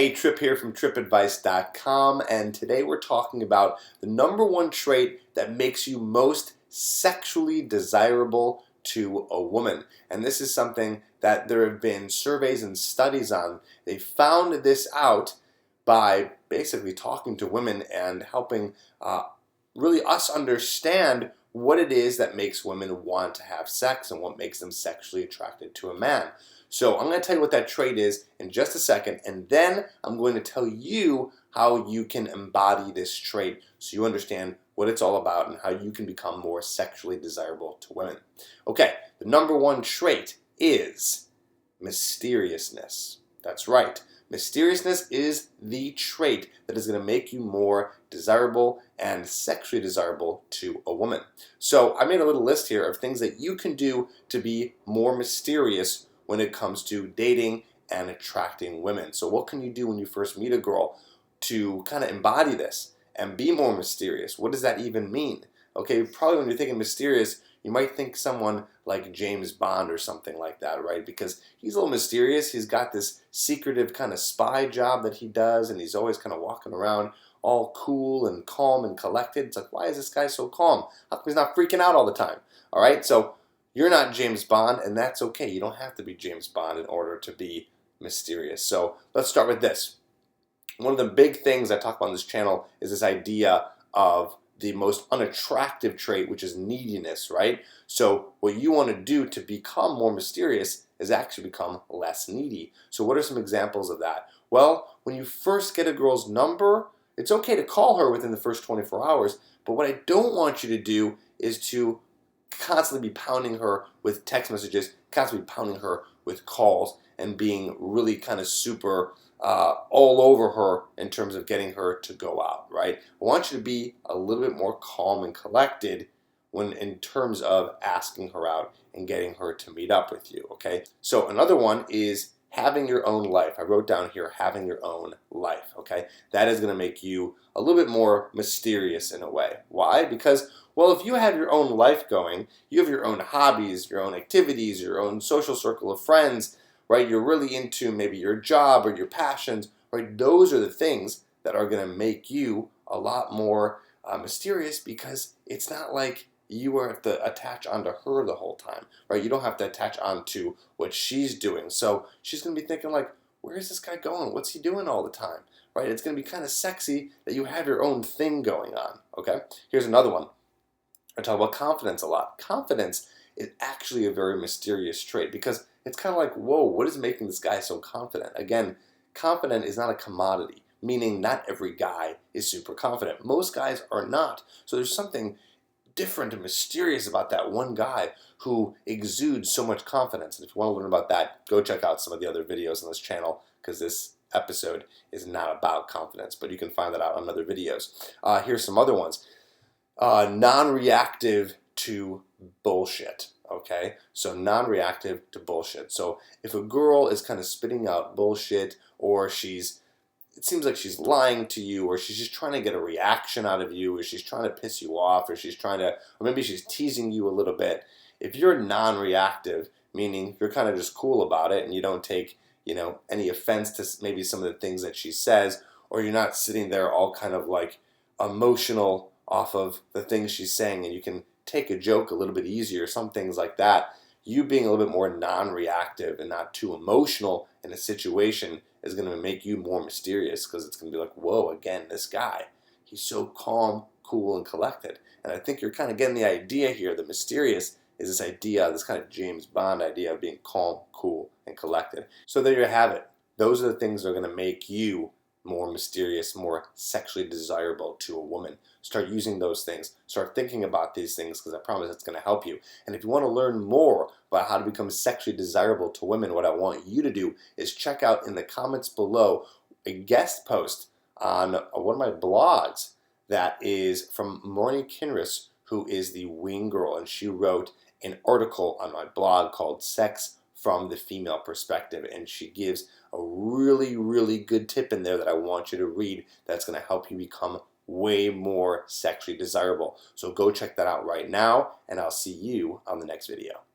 Hey, Tripp here from trippadvice.com, and today we're talking about the #1 trait that makes you most sexually desirable to a woman. And this is something that there have been surveys and studies on. They found this out by basically talking to women and helping really us understand what it is that makes women want to have sex and what makes them sexually attracted to a man. So I'm going to tell you what that trait is in just a second, and then I'm going to tell you how you can embody this trait so you understand what it's all about and how you can become more sexually desirable to women. Okay, the #1 trait is mysteriousness. That's right. Mysteriousness is the trait that is going to make you more desirable and sexually desirable to a woman. So I made a little list here of things that you can do to be more mysterious when it comes to dating and attracting women. So what can you do when you first meet a girl to kind of embody this and be more mysterious? What does that even mean? Okay, probably when you're thinking mysterious, you might think someone like James Bond or something like that, right? Because he's a little mysterious. He's got this secretive kind of spy job that he does, and he's always kind of walking around all cool and calm and collected. It's like, why is this guy so calm? How come he's not freaking out all the time? All right, so you're not James Bond, and that's okay. You don't have to be James Bond in order to be mysterious. So let's start with this. One of the big things I talk about on this channel is this idea of the most unattractive trait, which is neediness, right? So what you want to do to become more mysterious is actually become less needy. So what are some examples of that? Well, when you first get a girl's number, it's okay to call her within the first 24 hours, but what I don't want you to do is to constantly be pounding her with text messages, constantly pounding her with calls, and being really kind of super all over her in terms of getting her to go out, right? I want you to be a little bit more calm and collected when in terms of asking her out and getting her to meet up with you, okay? So another one is having your own life. I wrote down here, having your own life, okay? That is going to make you a little bit more mysterious in a way. Why? Because, well, if you have your own life going, you have your own hobbies, your own activities, your own social circle of friends, right? You're really into maybe your job or your passions, right? Those are the things that are going to make you a lot more mysterious, because it's not like you have to attach onto her the whole time, right? You don't have to attach onto what she's doing. So she's going to be thinking like, where's this guy going? What's he doing all the time, right? It's going to be kind of sexy that you have your own thing going on, okay? Here's another one. I talk about confidence a lot. Confidence is actually a very mysterious trait, because it's kind of like, whoa, what is making this guy so confident? Again, confident is not a commodity, meaning not every guy is super confident. Most guys are not. So there's something different and mysterious about that one guy who exudes so much confidence. And if you want to learn about that, go check out some of the other videos on this channel, because this episode is not about confidence, but you can find that out on other videos. Here's some other ones. Non-reactive to bullshit. Okay, so non-reactive to bullshit. So if a girl is kind of spitting out bullshit, or it seems like she's lying to you, or she's just trying to get a reaction out of you, or she's trying to piss you off, or or maybe she's teasing you a little bit. If you're non-reactive, meaning you're kind of just cool about it and you don't take, any offense to maybe some of the things that she says, or you're not sitting there all kind of like emotional off of the things she's saying, and you can take a joke a little bit easier, some things like that. You being a little bit more non-reactive and not too emotional in a situation is going to make you more mysterious, because it's going to be like, whoa, again, this guy, he's so calm, cool, and collected. And I think you're kind of getting the idea here. The mysterious is this idea, this kind of James Bond idea of being calm, cool, and collected. So there you have it. Those are the things that are going to make you more mysterious, more sexually desirable to a woman. Start using those things. Start thinking about these things, because I promise it's going to help you. And if you want to learn more about how to become sexually desirable to women, what I want you to do is check out in the comments below a guest post on one of my blogs that is from Morny Kinrys, who is the wing girl, and she wrote an article on my blog called Sex from the Female Perspective, and she gives a really, really good tip in there that I want you to read that's going to help you become way more sexually desirable. So go check that out right now, and I'll see you on the next video.